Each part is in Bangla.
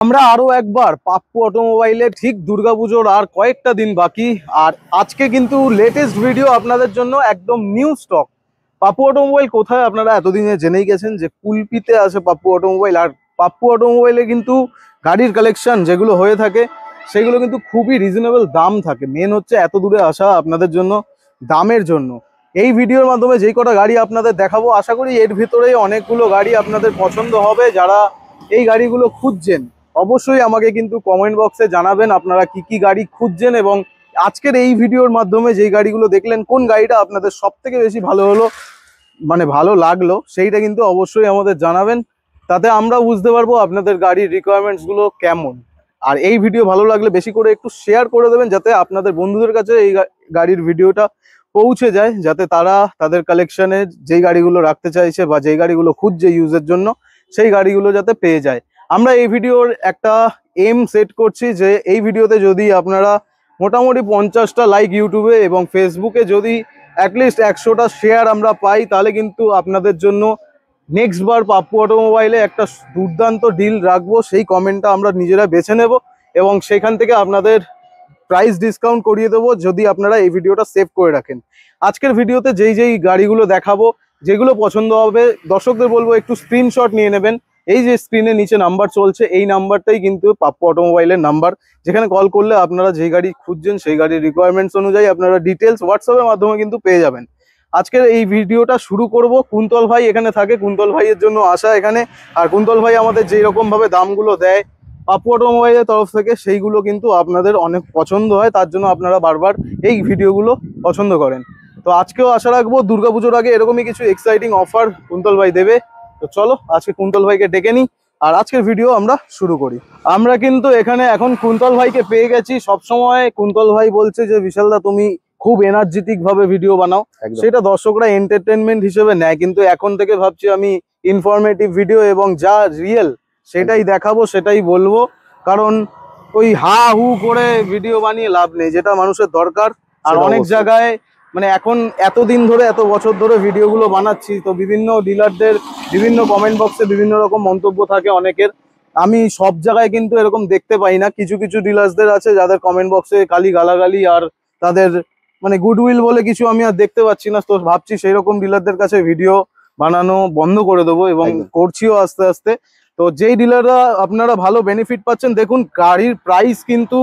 আমরা আরো একবার পাপ্পু অটোমোবাইলে ঠিক দুর্গাপুজোর আর কয়েকটা দিন বাকি, আর আজকে কিন্তু লেটেস্ট ভিডিও আপনাদের জন্য একদম নিউ স্টক। পাপ্পু অটোমোবাইল কোথায় আপনারা এতদিনে জেনেই গেছেন যে কুলপিতে আছে পাপ্পু অটোমোবাইল। আর পাপ্পু অটোমোবাইলে কিন্তু গাড়ির কালেকশন যেগুলো হয়ে থাকে সেগুলো কিন্তু খুবই রিজনেবল দাম থাকে। মেন হচ্ছে এত দূরে আসা আপনাদের জন্য দামের জন্য। এই ভিডিওর মাধ্যমে যেই কটা গাড়ি আপনাদের দেখাবো, আশা করি এর ভিতরে অনেকগুলো গাড়ি আপনাদের পছন্দ হবে। যারা এই গাড়িগুলো খুঁজছেন অবশ্যই আমাকে কিন্তু কমেন্ট বক্সে জানাবেন আপনারা কি কি গাড়ি খুঁজছেন, এবং আজকের এই ভিডিওর মাধ্যমে যেই গাড়িগুলো দেখলেন কোন গাড়িটা আপনাদের সব থেকে বেশি ভালো হলো, মানে ভালো লাগলো, সেইটা কিন্তু অবশ্যই আমাদের জানাবেন। তাতে আমরা বুঝতে পারবো আপনাদের গাড়ির রিকোয়ারমেন্টসগুলো কেমন। আর এই ভিডিও ভালো লাগলে বেশি করে একটু শেয়ার করে দেবেন, যাতে আপনাদের বন্ধুদের কাছে এই গাড়ির ভিডিওটা পৌঁছে যায়, যাতে তারা তাদের কালেকশনে যেই গাড়িগুলো রাখতে চাইছে বা যেই গাড়িগুলো খুঁজছে ইউজের জন্য সেই গাড়িগুলো যাতে পেয়ে যায়। আমরা এই ভিডিওর একটা এম সেট করছি যে এই ভিডিওতে যদি আপনারা মোটামুটি 50টা লাইক ইউটিউবে এবং ফেসবুকে যদি অ্যাটলিস্ট 100টা শেয়ার আমরা পাই, তাহলে কিন্তু আপনাদের জন্য নেক্সট বার পাপ্পু অটোমোবাইলে একটা দুর্দান্ত ডিল রাখবো। সেই কমেন্টটা আমরা নিজেরা বেছে নেব এবং সেখান থেকে আপনাদের প্রাইস ডিসকাউন্ট করিয়ে দেবো যদি আপনারা এই ভিডিওটা সেভ করে রাখেন। আজকের ভিডিওতে যেই যেই গাড়িগুলো দেখাবো, যেগুলো পছন্দ হবে, দর্শকদের বলবো একটু স্ক্রিনশট নিয়ে নেবেন। এই যে স্ক্রিনের নিচে নাম্বার চলছে, এই নাম্বারটাই কিন্তু পাপ্পু অটোমোবাইলের নাম্বার, যেখানে কল করলে আপনারা যেই গাড়ি খুঁজছেন সেই গাড়ির রিকোয়ারমেন্টস অনুযায়ী আপনারা ডিটেলস হোয়াটসঅ্যাপের মাধ্যমে কিন্তু পেয়ে যাবেন। আজকের এই ভিডিওটা শুরু করব, কুন্তল ভাই এখানে থাকে, কুন্তল ভাইয়ের জন্য আসা এখানে। আর কুন্তল ভাই আমাদের যেই রকম ভাবে দামগুলো দেয় পাপ্পু অটোমোবাইলের তরফ থেকে, সেইগুলো কিন্তু আপনাদের অনেক পছন্দ হয়, তার জন্য আপনারা বারবার এই ভিডিওগুলো পছন্দ করেন। তো আজকেও আশা রাখবো দুর্গাপুজোর আগে এরকমই কিছু এক্সাইটিং অফার কুন্তল ভাই দেবে। তো চলো আজকে কুন্তল ভাইকে ডেকে নিই আর আজকের ভিডিও আমরা শুরু করি। আমরা কিন্তু এখানে এখন কুন্তল ভাইকে পেয়ে গেছি। সবসময় কুন্তল ভাই বলছে যে বিশালদা তুমি খুব এনার্জেটিক ভাবে ভিডিও বানাও, সেটা দর্শকরা এন্টারটেনমেন্ট হিসেবে নেয়, কিন্তু এখন থেকে ভাবছি আমি ইনফরমেটিভ ভিডিও এবং যা রিয়েল সেটাই দেখাবো, সেটাই বলবো। কারণ ওই হা হু করে ভিডিও বানিয়ে লাভ নেই, যেটা মানুষের দরকার। আর অনেক জায়গায় মানে এখন এতদিন ধরে এত বছর ধরে ভিডিওগুলো বানাচ্ছি, তো বিভিন্ন ডিলারদের বিভিন্ন কমেন্ট বক্সে বিভিন্ন রকম মন্তব্য থাকে অনেকের। আমি সব জায়গায় কিন্তু এরকম দেখতে পাই না। কিছু কিছু ডিলার্সদের আছে যাদের কমেন্ট বক্সে খালি গালাগালি আর তাদের মানে গুডউইল বলে কিছু আমি আর দেখতে পাচ্ছি না। তো ভাবছি সেই রকম ডিলারদের কাছে ভিডিও বানানো বন্ধ করে দেবো এবং করছিও আস্তে আস্তে। তো যেই ডিলাররা আপনারা ভালো বেনিফিট পাচ্ছেন, দেখুন গাড়ির প্রাইস কিন্তু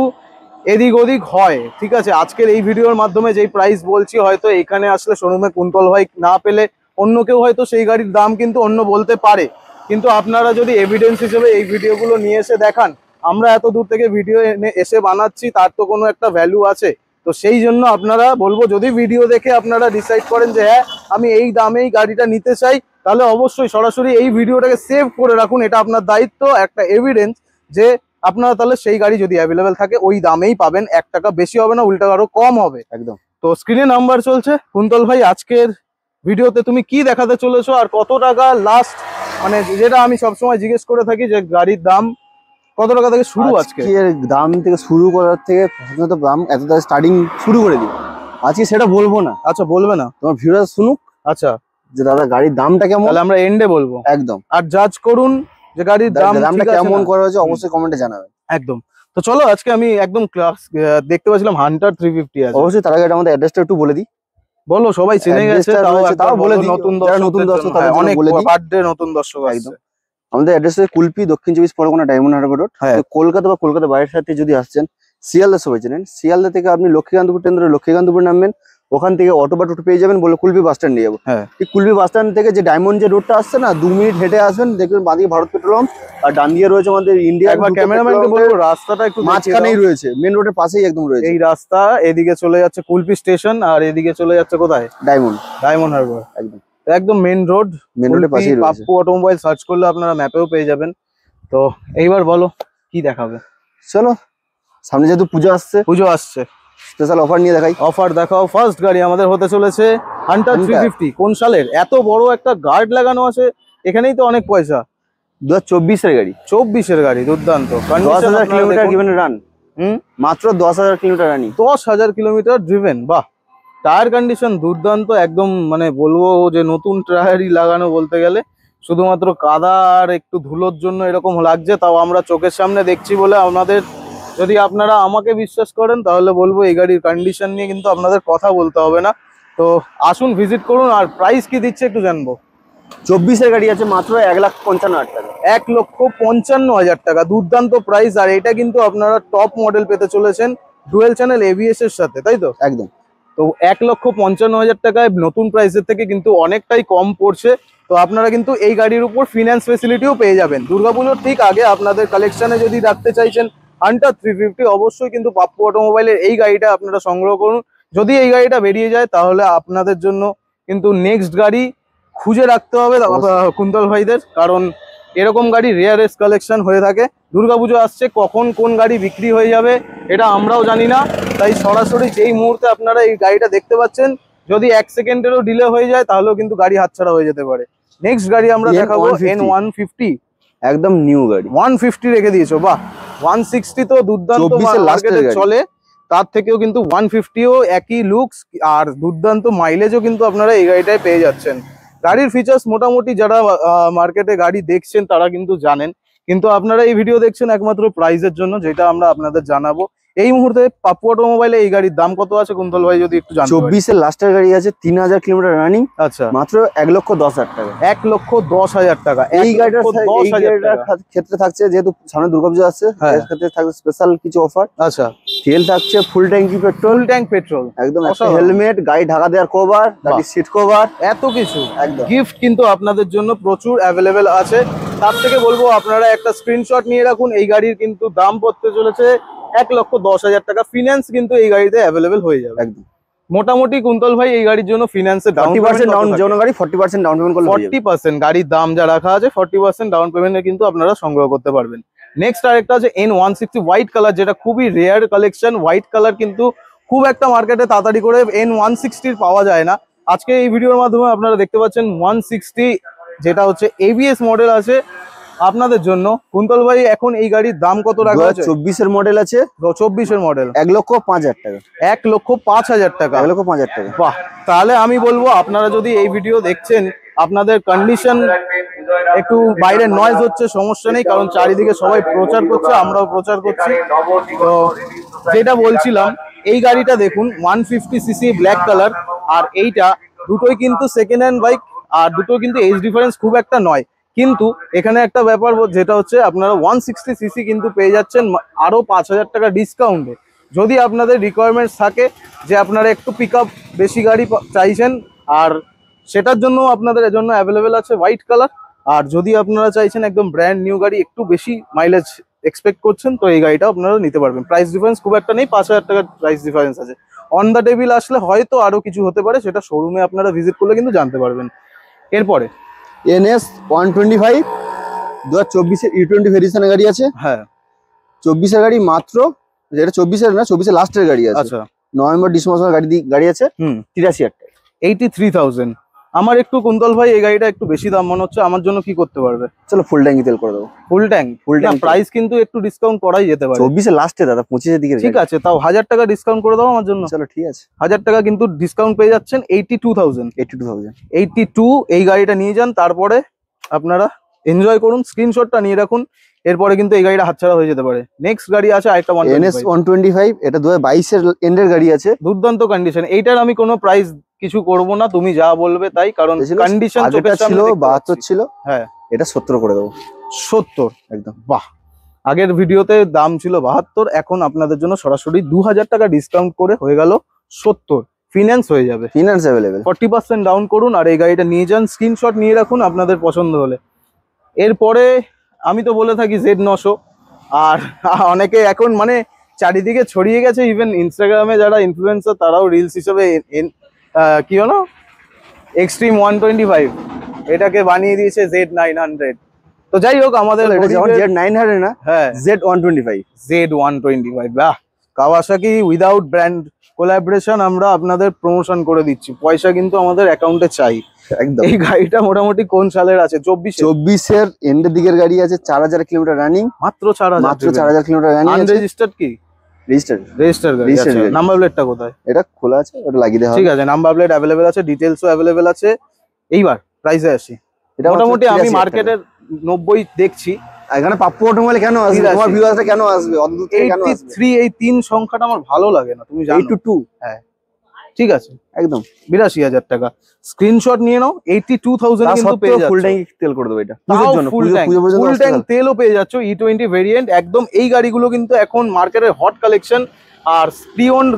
এদিক ওদিক হয়, ঠিক আছে। আজকের এই ভিডিওর মাধ্যমে যেই প্রাইস বলছি, হয়তো এখানে আসলে শোরুমে কুন্তল ভাই না পেলে অন্য কেউ হয়তো সেই গাড়ির দাম কিন্তু অন্য বলতে পারে, কিন্তু আপনারা যদি এভিডেন্স হিসেবে এই ভিডিওগুলো নিয়ে এসে দেখান আমরা এত দূর থেকে ভিডিও এসে বানাচ্ছি, তার তো কোনো একটা ভ্যালু আছে। তো সেই জন্য আপনারা বলবো, যদি ভিডিও দেখে আপনারা ডিসাইড করেন যে হ্যাঁ আমি এই দামেই গাড়িটা নিতে চাই, তাহলে অবশ্যই সরাসরি এই ভিডিওটাকে সেভ করে রাখুন। এটা আপনার দায়িত্ব, একটা এভিডেন্স যে আপনারা তাহলে সেই গাড়ি যদি অ্যাভেলেবেল থাকে ওই দামেই পাবেন, 1 টাকা বেশি হবে না, উল্টা আরো কম হবে একদম। তো স্ক্রিনে নাম্বার চলছে। কুন্তল ভাই আজকের ভিডিওতে তুমি কি দেখাতে চলেছো আর কত টাকা লাস্ট, মানে যেটা আমি সবসময় জিজ্ঞেস করে থাকি যে গাড়ির দাম কত টাকা থেকে শুরু? আজকে দাম থেকে শুরু করার থেকে প্রথমত দাম এত টাকা স্টার্টিং শুরু করে দিই। আজকে সেটা বলবো না। আচ্ছা বলবে না, তোমার ভিউয়ার শুনুক। আচ্ছা যে দাদা গাড়ির দামটা কেমন, তাহলে আমরা এন্ডে বলবো একদম। আর জাজ করুন যে গাড়ির দামটা কেমন করা হয়েছে, অবশ্যই কমেন্টে জানাবেন একদম। তো চলো আজকে আমি একদম ক্লাস দেখতে পাচ্ছিলাম হান্টার 350 আছে। অবশ্যই তার আগে আমাদের অ্যাড্রেসটা একটু বলে দিই। বলো, সবাই চিনে গেছে, তাও বলে দিই নতুন দর্শক অনেক বার্থডে নতুন দর্শক একদম। আমাদের অ্যাড্রেস হচ্ছে কুলপি, দক্ষিণ 24 পরগনা, ডায়মন্ড হারবার রোড। কলকাতা বা কলকাতা বাইরের সাথে যদি আসছেন, শিয়ালদা সবাই চেনেন, শিয়ালদা থেকে আপনি লক্ষ্মীকান্তপুর ট্রেন ধরে লক্ষ্মীকান্তপুর নামবেন, ওখান থেকে অটো বা টোটো পেয়ে যাবেন, বলে কুলপি বাস স্ট্যান্ড নিয়ে যাবো। ঠিক কুলপি বাস স্ট্যান্ড থেকে যে ডায়মন্ড যে রোডটা আসছে না, 2 মিনিট হেঁটে আসবেন, দেখবেন বাঁদিকে ভারত পেট্রোলিয়াম আর ডান দিকে রয়েছে আমাদের ইন্ডিয়া। ক্যামেরাম্যানকে বলবো রাস্তাটা একটু মাঝখানেই রয়েছে, মেন রোডের পাশেই একদম রয়েছে এই রাস্তা। এদিকে চলে যাচ্ছে কুলপি স্টেশন আর এদিকে চলে যাচ্ছে কোথায়? ডায়মন্ড হারবার একদম। একদম মেন রোড, মেন রোডের পাশেই রয়েছে। পাপ্পু অটোমোবাইল সার্চ করলে আপনারা ম্যাপেও পেয়ে যাবেন। তো এইবার বলো কি দেখাবে? চলো, সামনে যেহেতু পুজো আসছে, স্পেশাল অফার নিয়ে দেখাই। অফার দেখাও। ফার্স্ট গাড়ি আমাদের হতে চলেছে হান্টার 350। কোন সালের? এত বড় একটা গার্ড লাগানো আছে, এখানেই তো অনেক পয়সা। 2024 এর গাড়ি। 24 এর গাড়ি, দুর্দান্ত। 10,000 কিলোমিটার গিভেন রান। মাত্র 10,000 কিলোমিটার রানি। 10,000 কিলোমিটার ড্রিভেন, বাহ। টায়ার কন্ডিশন দুর্দান্ত একদম, মানে বলবো যে নতুন টায়ারই লাগানো বলতে গেলে। শুধুমাত্র কাদা আর একটু ধুলোর জন্য এরকম লাগছে, তাও আমরা চোখের সামনে দেখছি বলে আমাদের, যদি আপনারা আমাকে বিশ্বাস করেন তাহলে বলবো এই গাড়ির কন্ডিশন নিয়ে কিন্তু আপনাদের কথা বলতে হবে না। তো আসুন ভিজিট করুন। আর প্রাইস কি দিচ্ছে একটু জানবো। 24-এর গাড়ি আছে মাত্র 1,55,000 টাকা। 1,55,000 টাকা, দুর্দান্ত প্রাইস। আর এটা কিন্তু আপনারা টপ মডেল পেতে চলেছেন ডুয়েল চ্যানেল এবিএস এর সাথে, তাই তো? একদম। তো 1,55,000 টাকায় নতুন প্রাইসের থেকে কিন্তু অনেকটাই কম পড়ছে। তো আপনারা কিন্তু এই গাড়ির উপর ফিনান্স ফেসিলিটিও পেয়ে যাবেন। দুর্গাপুজোর ঠিক আগে আপনাদের কালেকশনে যদি রাখতে চাইছেন হান্টার 350, অবশ্যই কিন্তু পাপ্পু অটোমোবাইলের এই গাড়িটা আপনারা সংগ্রহ করুন। যদি এই গাড়িটা বেরিয়ে যায় তাহলে আপনাদের জন্য কিন্তু নেক্সট গাড়ি খুঁজে রাখতে হবে কুন্তল ভাইদের, কারণ এরকম গাড়ি রেয়ারেস্ট কালেকশন হয়ে থাকে। দুর্গাপুজো আসছে, কখন কোন গাড়ি বিক্রি হয়ে যাবে এটা আমরাও জানি না। তাই সরাসরি যেই মুহূর্তে আপনারা এই গাড়িটা দেখতে পাচ্ছেন, যদি 1 সেকেন্ডেরও ডিলে হয়ে যায় তাহলেও কিন্তু গাড়ি হাতছাড়া হয়ে যেতে পারে। নেক্সট গাড়ি আমরা দেখাবো N150। একদম নিউ গাড়ি। 150 রেখে দিয়েছো, বাহ। 160 তো দুর্দান্ত মার্কেটে চলে, তার থেকেও কিন্তু 150ও একই লুকস আর দুর্দান্ত মাইলেজও কিন্তু আপনারা এই গাড়িটায় পেয়ে যাচ্ছেন। গাড়ির ফিচার্স মোটামুটি যারা মার্কেটে গাড়ি দেখছেন তারা কিন্তু জানেন, কিন্তু আপনারা এই ভিডিও দেখছেন একমাত্র প্রাইসের জন্য, যেটা আমরা আপনাদের জানাবো। এই মুহূর্তে পাপ্পু অটোমোবাইলে এই গাড়ির দাম কত আছে কুন্তল ভাই যদি একটু জানতে পারি। 24-এর লাস্টের গাড়ি আছে 3000 কিলোমিটার রানিং। আচ্ছা, মাত্র 1,10,000 টাকা। 1,10,000 টাকা। এই গাড়িটার ক্ষেত্রে থাকছে, যেহেতু সামনে দুর্গাপূজা আসছে, এর ক্ষেত্রে থাকছে স্পেশাল কিছু অফার। আচ্ছা, তেল থাকছে ফুল ট্যাঙ্কি পেট্রোল। পেট্রোল একদম, হেলমেট, গাড়ি ঢাকা দেওয়ার কভার, গাড়ির সিট কভার, এত কিছু একদম গিফট কিন্তু আপনাদের জন্য প্রচুর অ্যাভেলেবেল আছে। তার থেকে বলবো আপনারা একটা স্ক্রিনশট নিয়ে রাখুন। এই গাড়ির কিন্তু দাম পড়তে চলেছে 1,10,000 টাকা। ফিনান্স কিন্তু এই গাড়িতে অ্যাভেলেবেল হয়ে যাবে একদম। মোটামুটি কুন্তল ভাই এই গাড়ির জন্য ফিনান্সে 40% ডাউন, যে কোনো গাড়ি 40% ডাউন পেমেন্ট করলে 40% গাড়ির দাম যা রাখা আছে 40% ডাউন পেমেন্টে কিন্তু আপনারা সংগ্রহ করতে পারবেন। নেক্সট আরেকটা আছে N160 হোয়াইট কালার, যেটা খুবই রেয়ার কালেকশন। হোয়াইট কালার কিন্তু খুব একটা মার্কেটে তাড়াতাড়ি করে N160 পাওয়া যায় না। আজকে এই ভিডিওর মাধ্যমে আপনারা দেখতে পাচ্ছেন 160, যেটা হচ্ছে ABS মডেল আছে আপনাদের জন্য। কুন্তল ভাই এখন এই গাড়ির দাম কত রাখা আছে? 24-এর মডেল আছে। 24-এর মডেল 1,05,000 টাকা। 1,05,000 টাকা। 1,05,000 টাকা। বাহ, তাহলে আমি বলবো আপনারা যদি এই ভিডিও দেখছেন, আপনাদের কন্ডিশন একটু বাইরের নয়েজ হচ্ছে, সমস্যা নেই, কারণ চারিদিকে সবাই প্রচার করছে, আমরাও প্রচার করছি। তো যেটা বলছিলাম, এই গাড়িটা দেখুন 150cc ব্ল্যাক কালার, আর এইটা দুটোই কিন্তু সেকেন্ড হ্যান্ড বাইক, আর দুটো কিন্তু এজ ডিফারেন্স খুব একটা নয়। কিন্তু এখানে একটা ব্যাপার যেটা হচ্ছে আপনারা 160cc কিন্তু পেয়ে যাচ্ছেন আরো 5,000 টাকা ডিসকাউন্টে। যদি আপনাদের রিকোয়ারমেন্টস থাকে যে আপনারা একটু পিক আপ বেশি গাড়ি চাইছেন, আর সেটার জন্য আপনাদের জন্য অ্যাভেলেবেল আছে হোয়াইট কালার। আর যদি আপনারা চাইছেন একদম ব্র্যান্ড নিউ গাড়ি, একটু বেশি মাইলেজ এক্সপেক্ট করছেন, তো এই গাড়িটা আপনারা নিতে পারবেন। প্রাইস ডিফারেন্স খুব একটা নেই, 5,000 টাকার প্রাইস ডিফারেন্স আছে। অন দ্য টেবিল আসলে হয়তো আরো কিছু হতে পারে, সেটা শোরুমে আপনারা ভিজিট করলে কিন্তু জানতে পারবেন। এরপরে NS125 2024-এর E20 ভেরিয়েশনের গাড়ি আছে। হ্যাঁ, 24-এর গাড়ি মাত্র, যেটা 24-এর না, 24-এর লাস্টের গাড়ি আছে। আচ্ছা, নভেম্বর ডিসেম্বর গাড়ি আছে। 83,000 টাকা। 83,000। আমার একটু কুন্তল ভাই এই গাড়িটা একটু বেশি দাম মনে হচ্ছে, আমার জন্য কি করতে পারবে? চলো ফুল ট্যাঙ্কি তেল করে দেবো। ফুল ট্যাঙ্ক প্রাইস কিন্তু একটু ডিসকাউন্ট করাই যেতে পারে। 24-এর লাস্টে দাদা, 25-এর দিকে ঠিক আছে, তাও 1,000 টাকা ডিসকাউন্ট করে দাও আমার জন্য। চলো ঠিক আছে, 1,000 টাকা কিন্তু ডিসকাউন্ট পেয়ে যাচ্ছেন। 82,000। 82 এই গাড়িটা নিয়ে যান, তারপরে আপনারা এনজয় করুন। স্ক্রিনশটটা নিয়ে রাখুন, এরপরে কিন্তু এই গাড়িটা হাতছাড়া হয়ে যেতে পারে। নেক্সট গাড়ি আছে আরেকটা NS125, এটা 2022-এর এন্ডের গাড়ি আছে। দুর্দান্ত কন্ডিশন। এইটার আমি কোনো প্রাইস কিছু করব না, তুমি যা বলবে তাই, কারণ কন্ডিশন চোখের সামনে ছিল 72 ছিল। হ্যাঁ, এটা 70 করে দেবো। 70 একদম। বাহ, আগের ভিডিওতে দাম ছিল 72, এখন আপনাদের জন্য সরাসরি 2,000 টাকা ডিসকাউন্ট করে হয়ে গেল 70। ফিনান্স হয়ে যাবে, ফিনান্স অ্যাভেলেবেল। 40% ডাউন করুন আর এই গাড়িটা নিয়ে যান। স্ক্রিনশট নিয়ে রাখুন আপনাদের পছন্দ হলে। এরপরে আমি তো বলে থাকি Z900, আর অনেকে এখন মানে চারিদিকে ছড়িয়ে গেছে, ইভেন ইনস্টাগ্রামে যারা ইনফ্লুয়েন্সার তারাও রিলস হিসেবে কি হলো এক্সট্রিম 125 এটাকে বানিয়ে দিয়েছে Z900। তো যাই হোক, আমাদের Z900 না, হ্যাঁ Z125। Z125, বাহ। কাওয়াসাকি উইদাউট ব্র্যান্ড কোলাবোরেশন আমরা আপনাদের প্রমোশন করে দিচ্ছি, পয়সা কিন্তু আমাদের অ্যাকাউন্টে চাই একদম। এই গাড়িটা মোটামুটি কোন সালের আছে? 24-এর এন্ডের দিকের গাড়ি আছে। 4,000 কিলোমিটার রানিং। মাত্র 4,000 কিলোমিটার রানিং। আনরেজিস্টার্ড কি? রেজিস্টার্ড গাড়ি। নাম্বার প্লেটটা কোথায়? এটা খোলা আছে, ওটা লাগিয়ে দেওয়া হবে। ঠিক আছে, নাম্বার প্লেট অ্যাভেলেবেল আছে, ডিটেইলসও অ্যাভেলেবেল আছে। এইবার প্রাইসে আসি। এটা মোটামুটি আমি মার্কেটের 90 দেখছি। এখানে পাপ্পু অটোমোবাইল কেন আসবে, তোমার ভিউয়ার্সরা কেন আসবে, অত দূর থেকে কেন আসবে? 83 এই 3 সংখ্যাটা আমার ভালো লাগে না, তুমি জানো। 82 হ্যাঁ ঠিক আছে, একদম 82,000 টাকা। স্ক্রিনশট নিয়ে নাও, 82,000 কিন্তু পেয়ে যাচ্ছ। ফুল ট্যাঙ্ক তেল করে দেবো এটা তাও পুজোর জন্য, ফুল ট্যাঙ্ক, ফুল ট্যাঙ্ক তেলও পেয়ে যাচ্ছ। E20 ভেরিয়েন্ট একদম। এই গাড়িগুলো কিন্তু এখন মার্কেটের হট কালেকশন। আর প্রি-ওন্ড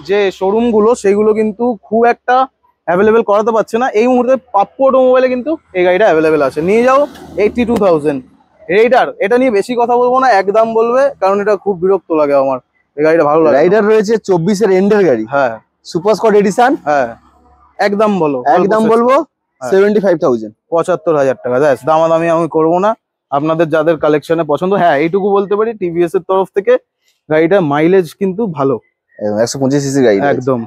যে শোরুম গুলো সেগুলো কিন্তু খুব একটা অ্যাভেলেবেল করাতে পারছে না। এই মুহূর্তে পাপ্পু অটোমোবাইলে কিন্তু এই গাড়িটা অ্যাভেলেবেল আছে, নিয়ে যাও। 82,000 রেইডার, এটা নিয়ে বেশি কথা বলবো না, একদম বলবে, কারণ এটা খুব বিরক্ত লাগে আমার। এই গাড়িটা ভালো লাগে। রাইডার রয়েছে 24 এর এন্ডের গাড়ি, হ্যাঁ সুপার স্কট এডিশন। হ্যাঁ একদম বলো, একদম বলবো 75,000, 75,000 টাকা। দামাদামি আমি করবো না, আপনাদের যাদের কালেকশনে পছন্দ। হ্যাঁ এইটুকু বলতে পারি, টিভিএস এর তরফ থেকে গাড়িটা মাইলেজ কিন্তু ভালো, 125 সিসি গাড়ি একদম।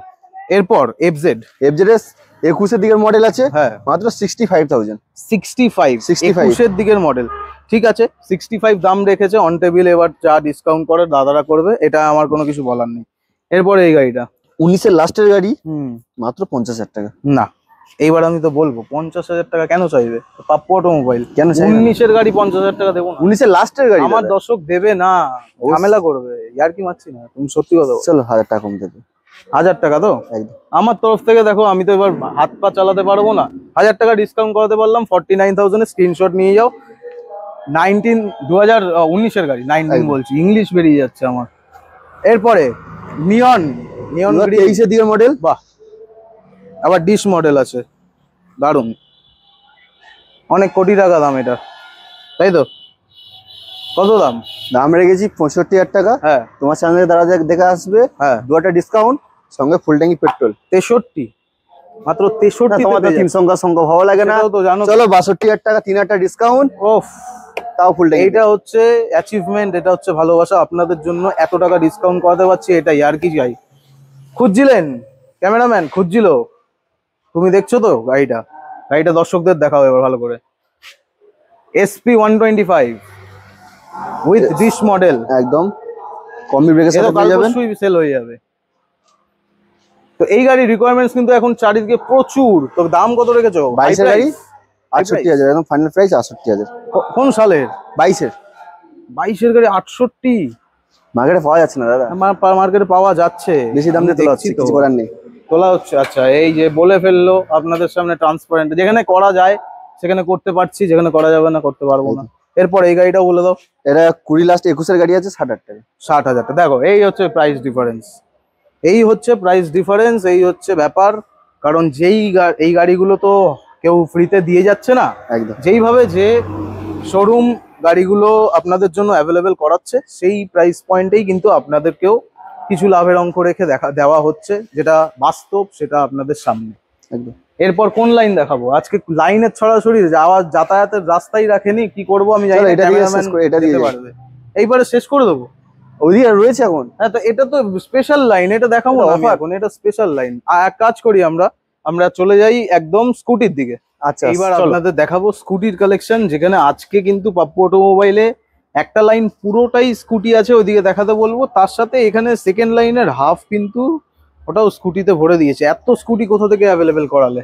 এরপর এফজেড, এফজেডএস 21 এর দিকের মডেল আছে, হ্যাঁ মাত্র 65,000, 65 21 এর দিকের মডেল। ঠিক আছে, 65 দাম রেখেছে অন টেবিল। এবার যা ডিসকাউন্ট করে দাদারা করবে, এটা আমার কোনো কিছু বলার নেই। এরপরে এই গাড়িটা 19 এর লাস্টের গাড়ি, মাত্র 50,000 টাকা। না এইবার আমি তো বলবো 50,000 টাকা কেন চাইবে পাপ্পু অটোমোবাইল? কেন 19 এর গাড়ি 50,000 টাকা দেবো না? 19 এর লাস্টের গাড়ি আমার দর্শক দেবে না, ঝামেলা করবে। ইয়ার কি মারছি না, তুমি সত্যি কথা বলো। চলো 1000 টাকা কম দেবে। 1000 টাকা তো একদম আমার তরফ থেকে। দেখো আমি তো এবার হাত পা চালাতে পারবো না, 1000 টাকা ডিসকাউন্ট করাতে পারলাম। 49,000 এর স্ক্রিনশট নিয়ে যাও। 2019 এর গাড়ি, 19 বলছি, ইংলিশ বেরিয়ে যাচ্ছে আমার। এরপরে নিয়ন 23 এর দিকের মডেল, বাহ, আবার ডিশ মডেল আছে, দারুন। অনেক কোটি টাকা দাম এটা, তাই তো? কত দাম? দাম রেখেছি 65,000 টাকা। হ্যাঁ তোমার চ্যানেলে দ্বারা দেখে আসবে, হ্যাঁ, 2টা ডিসকাউন্ট, সঙ্গে ফুল ট্যাঙ্কি পেট্রোল। 63, মাত্র 63। তোমাদের 3 সংখ্যা ভালো লাগে না তো জানো। চলো 62,000 টাকা, 3টা ডিসকাউন্ট, ওফ, তাও ফুল ট্যাঙ্কি। এটা হচ্ছে অ্যাচিভমেন্ট, এটা হচ্ছে ভালোবাসা। আপনাদের জন্য এত টাকা ডিসকাউন্ট করাতে পারছি, এটাই আর কি চাই। খুঁজছিলেন ক্যামেরাম্যান, খুঁজছিল, তুমি দেখছো তো গাড়িটা? গাড়িটা দর্শকদের দেখাও এবার ভালো করে। SP 125 উইথ ডিশ মডেল, একদম কম্বি ব্রেকের সাথে পেয়ে যাবেন, সেল হয়ে যাবে। তো এই গাড়ির রিকোয়ারমেন্টস কিন্তু এখন চারিদিকে প্রচুর। তো দাম কত রেখেছো? 22 এর গাড়ি 68,000, একদম ফাইনাল প্রাইস 68,000। কোন সালের? 22 এর। 22 এর গাড়ি 68 মার্কেটে পাওয়া যাচ্ছে না দাদা, মার্কেটে পাওয়া যাচ্ছে, বেশি দাম দিয়ে তোলা হচ্ছে, কিছু করার নেই, তোলা হচ্ছে। আচ্ছা, এই যে বলে ফেললো আপনাদের সামনে ট্রান্সপারেন্ট, যেখানে করা যায় সেখানে করতে পারছি, যেখানে করা যাবে না করতে পারবো না। এরপর এই গাড়িটা বলে দাও। এটা 20 লাস্ট 21 এর গাড়ি আছে, 60,000 টাকা। 60,000 টাকা। দেখো এই হচ্ছে প্রাইস ডিফারেন্স, এই হচ্ছে প্রাইস ডিফারেন্স, এই হচ্ছে ব্যাপার। কারণ এই গাড়িগুলো তো কেউ ফ্রিতে দিয়ে যাচ্ছে না, একদম যেইভাবে যে শোরুম গাড়িগুলো আপনাদের জন্য অ্যাভেলেবেল করাচ্ছে, সেই প্রাইস পয়েন্টেই কিন্তু আপনাদেরকেও কিছু লাভের অঙ্ক রেখে দেওয়া হচ্ছে, যেটা বাস্তব, সেটা আপনাদের সামনে। একদম। এরপর কোন লাইন দেখাবো? আজকে লাইনের ছড়াছড়ি, যাতায়াতের রাস্তাই রাখেনি, কি করবো আমি জানি না। এটা দিয়ে পারবে এইবারে শেষ করে দেবো। ওইদিকে রয়েছে এখন। হ্যাঁ, তো এটা তো স্পেশাল লাইন, এটা দেখাবো না আমি এখন, এটা স্পেশাল লাইন। এক কাজ করি, আমরা চলে যাই একদম স্কুটির দিকে। আচ্ছা, এইবার আপনাদের দেখাবো স্কুটির কালেকশন, যেখানে আজকে কিন্তু পাপ্পু অটোমোবাইলে একটা লাইন পুরোটাই স্কুটি আছে, ওইদিকে দেখাতে বলবো। তার সাথে এখানে সেকেন্ড লাইনের হাফ কিন্তু ওটাও স্কুটিতে ভরে দিয়েছে। এত স্কুটি কোথা থেকে অ্যাভেলেবেল করালে?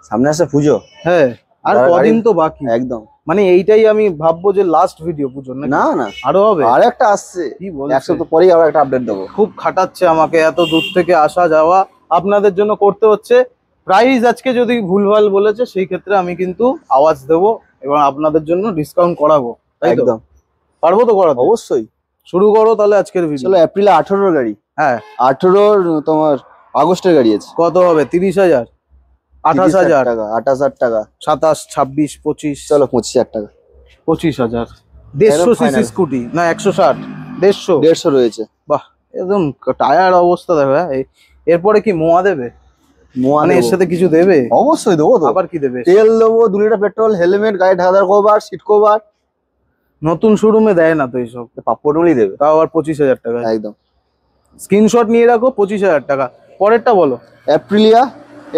সামনে আসছে পুজো, হ্যাঁ, আর কদিন তো বাকি। একদম, মানে এইটাই আমি ভাববো যে লাস্ট ভিডিও পুজোর, না না আরো হবে, আর একটা আসছে, কি 1 সপ্তাহ পরেই আবার একটা আপডেট দেবো। খুব খাটাচ্ছে আমাকে, এত দূর থেকে আসা যাওয়া আপনাদের জন্য করতে হচ্ছে। প্রাইস আজকে যদি ভুলভাল বলেছে, সেই ক্ষেত্রে আমি কিন্তু আওয়াজ দেবো এবং আপনাদের জন্য ডিসকাউন্ট করাবো, তাই তো? একদম পারবো তো করাতে? অবশ্যই। শুরু করো তাহলে আজকের ভিডিও। চলো, এপ্রিলে 18 গাড়ি, হ্যাঁ 18 তোমার আগস্টের গাড়ি আছে। কত হবে? 30,000, 28,000 টাকা, 28,000 টাকা, 27, 26, 25। চলো 25,000 টাকা, 25,000। 150 সিসি স্কুটি না 160? 150 রয়েছে। বাহ, একদম টায়ার অবস্থা দেখো। হ্যাঁ, এরপরে কি মোয়া দেবে? মানে এর সাথে কিছু দেবে? অবশ্যই দেবো তো। আবার কি দেবে? তেল দেবো, 2 লিটার পেট্রোল, হেলমেট, গাড়ি ঢাকার কভার, সিট কভার। নতুন শোরুমে দেয় না তো এইসব, পাপ্পু অটোমোবাইলই দেবে। তাও আবার 25,000 টাকা। একদম, স্ক্রিনশট নিয়ে রাখো, 25,000 টাকা। পরেরটা বলো। অ্যাপ্রিলিয়া,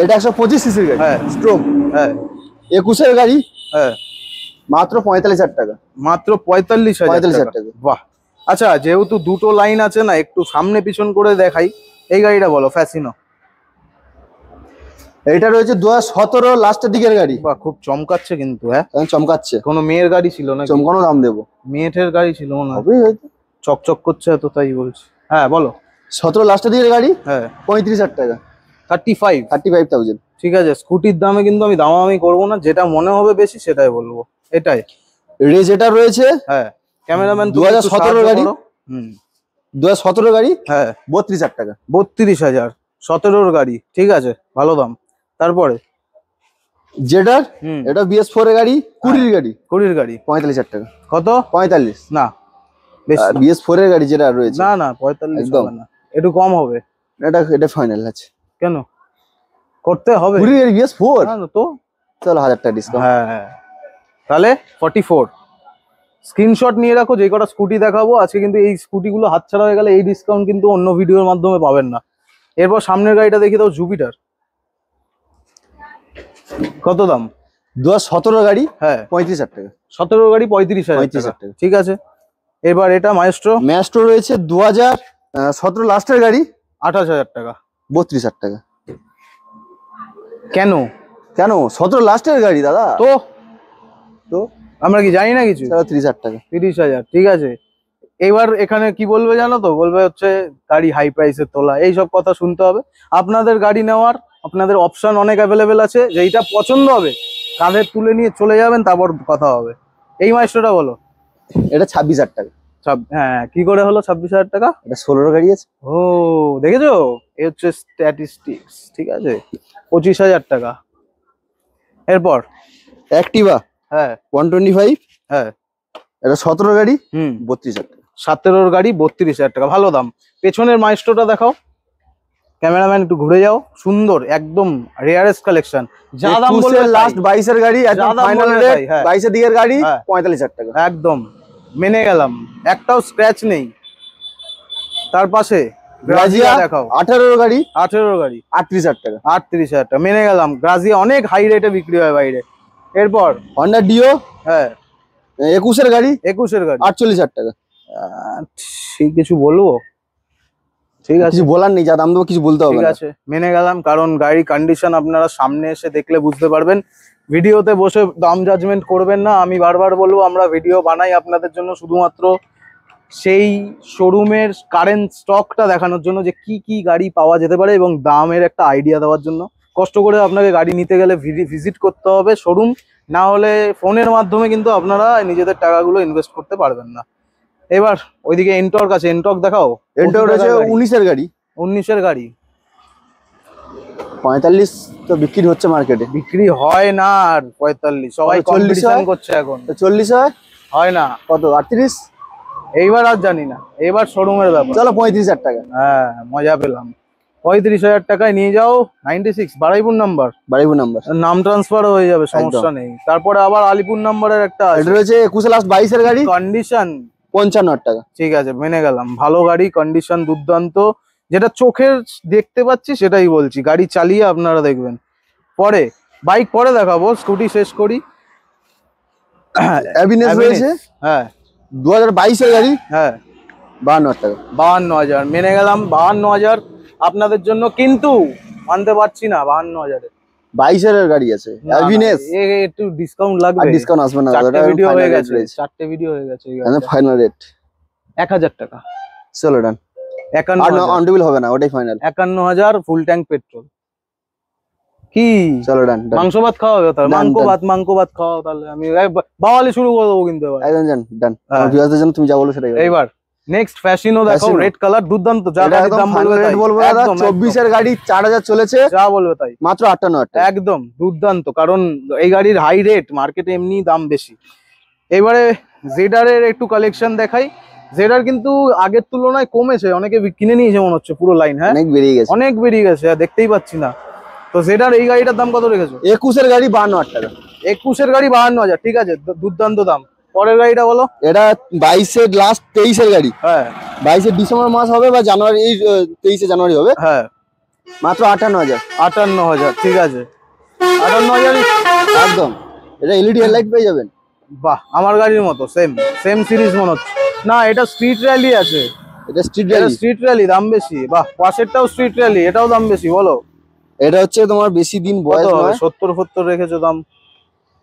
এটা 125 সিসির গাড়ি, হ্যাঁ স্ট্রোক, হ্যাঁ 21 এর গাড়ি, হ্যাঁ, মাত্র 45,000 টাকা, মাত্র 45,000 টাকা। বাহ, আচ্ছা, যেহেতু দুটো লাইন আছে না, একটু সামনে পিছন করে দেখাই। এই গাড়িটা বলো, ফ্যাসিনো। এটা রয়েছে 2017 লাস্টের দিকের গাড়ি। বাহ, খুব চমকাচ্ছে কিন্তু। হ্যাঁ, চমকাচ্ছে। কোনো মেয়ের গাড়ি ছিল না? চমকানো দাম দেবো। মেয়েটের গাড়ি ছিল না? হবে হয়তো। চকচক করছে এত, তাই বলছি। হ্যাঁ বলো। 17 লাস্টের দিকের গাড়ি। হ্যাঁ, 35,000 টাকা। 35,000। ঠিক আছে, স্কুটির দামে কিন্তু আমি দামাদামি করবো না, যেটা মনে হবে বেশি সেটাই বলবো। এটাই রেজ এটা রয়েছে। হ্যাঁ, ক্যামেরাম্যান 2017 গাড়ি। 2017 গাড়ি। হ্যাঁ, 32,000 টাকা। 32,000, 17 গাড়ি, ঠিক আছে, ভালো দাম। তারপরে জেডার, এটা BS4 এর গাড়ি, 20 গাড়ি। 20 গাড়ি 45,000 টাকা। কত? 45 না, বেশি না। BS4 এর গাড়ি যেটা রয়েছে। না না, 45 একদম হবে না, একটু কম হবে। এটা ফাইনাল আছে। কেন করতে হবে? 20 গাড়ি BS4। না তো, চলো 1000 টাকা ডিসকাউন্ট। হ্যাঁ, তাহলে 44। স্ক্রিনশট নিয়ে রাখো, যে কটা স্কুটি দেখাবো আজকে, কিন্তু এই স্কুটিগুলো হাতছাড়া হয়ে গেলে এই ডিসকাউন্ট কিন্তু অন্য ভিডিওর মাধ্যমে পাবেন না। এরপর সামনের গাড়িটা দেখি দাও, জুপিটার। কত দাম? 2017 গাড়ি। হ্যাঁ, 35,000 টাকা। 17 গাড়ি 35,000 টাকা। ঠিক আছে, এবার এটা মাইস্ট্রো। ম্যাস্ট্রো রয়েছে 2017 লাস্টের গাড়ি, 28,000 টাকা। 32,000 টাকা। কেন? 17 লাস্টের গাড়ি দাদা। তো তো আমরা কি জানি না কিছু? 30,000 টাকা। 30,000, ঠিক আছে। এবার এখানে কি বলবে জানো তো? বলবে হচ্ছে গাড়ি হাই প্রাইসের তোলা, এইসব কথা শুনতে হবে। আপনাদের গাড়ি নেওয়ার, আপনাদের অপশন অনেক অ্যাভেলেবেল আছে, যেইটা পছন্দ হবে কাঁধে তুলে নিয়ে চলে যাবেন, তারপর কথা হবে। এই মাইস্ট্রোটা বলো। এটা 26,000 টাকা। হ্যাঁ, কি করে হলো 26,000 টাকা? এটা 16 গাড়ি আছে। ও, দেখেছো, এ হচ্ছে স্ট্যাটিস্টিক্স। ঠিক আছে, 25,000 টাকা। এরপর অ্যাক্টিভা। হ্যাঁ, 125। হ্যাঁ, এটা 17 গাড়ি। 32,000 টাকা। 17 গাড়ি 32,000 টাকা, ভালো দাম। পেছনের মাইস্ট্রোটা দেখাও, ক্যামেরাম্যান একটু ঘুরে যাও। সুন্দর, একদম রেয়ারেস্ট কালেকশন। যা দাম বলবে লাস্ট 22 এর গাড়ি, একদম ফাইনাল রেট। 22 এর দিকের গাড়ি, 45,000 টাকা। একদম মেনে গেলাম, একটাও স্ক্র্যাচ নেই। তার পাশে গ্রাজিয়া দেখাও, 18 গাড়ি। 18 গাড়ি 38,000 টাকা। 38,000 টাকা, মেনে গেলাম। গ্রাজিয়া অনেক হাই রেটে বিক্রি হয় বাইরে। এরপর হন্ডা ডিও। হ্যাঁ, 21 এর গাড়ি। 21 এর গাড়ি 48,000 টাকা। ঠিক, কিছু বলবো? ঠিক আছে, কিছু বলার নেই, যা দাম দেবো কিছু বলতে হবে না। ঠিক আছে, মেনে গেলাম। কারণ গাড়ি কন্ডিশন আপনারা সামনে এসে দেখলে বুঝতে পারবেন, ভিডিওতে বসে দাম জাজমেন্ট করবেন না। আমি বারবার বলবো, আমরা ভিডিও বানাই আপনাদের জন্য শুধুমাত্র সেই শোরুমের কারেন্ট স্টকটা দেখানোর জন্য, যে কি কি গাড়ি পাওয়া যেতে পারে এবং দামের একটা আইডিয়া দেওয়ার জন্য। কষ্ট করে আপনাকে গাড়ি নিতে গেলে ভিজিট করতে হবে শোরুম, না হলে ফোনের মাধ্যমে কিন্তু আপনারা নিজেদের টাকাগুলো ইনভেস্ট করতে পারবেন না। এবার ওইদিকে এনটর্ক আছে, এনটর্ক দেখাও। এনটর্ক আছে 19 এর গাড়ি। 19 এর গাড়ি 45 তো বিক্রি হচ্ছে মার্কেটে। বিক্রি হয় না আর 45, সবাই 40 কম্পিটিশন করছে এখন। 40 হয় না। কত? 38। এইবার আর জানি না, এবার শোরুমের ব্যাপার। চলো 35,000 টাকা। হ্যাঁ, মজা পেলাম। 35,000 টাকায় নিয়ে যাও। 96 বারুইপুর নাম্বার। বাড়িপুর নাম্বার। নাম ট্রান্সফার হয়ে যাবে, সমস্যা নেই। তারপরে আবার আলিপুর নাম্বারের একটা এটা রয়েছে 21 লাস্ট 22 এর গাড়ি, কন্ডিশন 55,000 টাকা। ঠিক আছে, মেনে গেলাম। ভালো গাড়ি, কন্ডিশন দুর্দান্ত, যেটা চোখের দেখতে পাচ্ছি সেটাই বলছি। গাড়ি চালিয়ে আপনারা দেখবেন। পরে বাইক পরে দেখাবো, স্কুটি শেষ করি। অ্যাভিনেস রয়েছে। হ্যাঁ, 2022 এর গাড়ি। হ্যাঁ, 52,000 টাকা। 52,000, মেনে গেলাম। 52,000 আপনাদের জন্য, কিন্তু মানতে পারছি না 52,000 22 এর গাড়ি আছে অ্যাভিনেস। একটু ডিসকাউন্ট লাগবে। আর ডিসকাউন্ট আসবে না, চারটে ভিডিও হয়ে গেছে, 4টে ভিডিও হয়ে গেছে। ফাইনাল রেট 1,000 টাকা। চলো ডান। 51,000 অন টেবিল হবে না, ওটাই ফাইনাল। 51,000 full tank petrol. কি চলো ডান। মাংস ভাত খাওয়াবে তাহলে? মাংস ভাত খাওয়াও তাহলে, আমি বাওয়ালি শুরু করে দেবো কিন্তু এবার। একদম ডান। আমার ভিউয়ারদের জন্য তুমি যা বলো সেটাই। এইবার নেক্সট ফ্যাশিনো দেখাও, রেড কালার, দুর্দান্ত। যা দাম বলবে তাই বলবো দাদা। 24 এর গাড়ি 4,000 চলেছে, যা বলবে তাই, মাত্র 58,000 টাকা। একদম দুর্দান্ত, কারণ এই গাড়ির হাই রেট, মার্কেটে এমনি দাম বেশি। এবারে জেডার এর একটু কালেকশন দেখাই। জেডার কিন্তু আগের তুলনায় কমেছে, অনেকে কিনে নিয়েছে মনে হচ্ছে পুরো লাইন। হ্যাঁ, অনেক বেরিয়ে গেছে, অনেক বেরিয়ে গেছে, দেখতেই পাচ্ছি না। তো জেডার এই গাড়িটার দাম কত রেখেছো? 21 এর গাড়ি 52,000 টাকা। 21 এর গাড়ি 52,000, ঠিক আছে, দুর্দান্ত দাম। পরের গাড়িটা বলো। এটা 22 এর লাস্ট 23 এর গাড়ি। হ্যাঁ, 22 এর ডিসেম্বর মাস হবে বা জানুয়ারি, 23 জানুয়ারি হবে। হ্যাঁ, মাত্র 58,000। 58,000, ঠিক আছে, 58,000 একদম। এটা এলইডি হেডলাইট পেয়ে যাবেন। বাহ, আমার গাড়ির মতো সেম সিরিজ মনে হচ্ছে। না, এটা স্ট্রিট র্যালি আছে। এটা স্ট্রিট র্যালি। স্ট্রিট র্যালি দাম বেশি। বাহ, পাশেরটাও স্ট্রিট র্যালি, এটাও দাম বেশি। বলো এটা হচ্ছে তোমার বেশি দিন বয়স নয়, 70 রেখেছো দাম।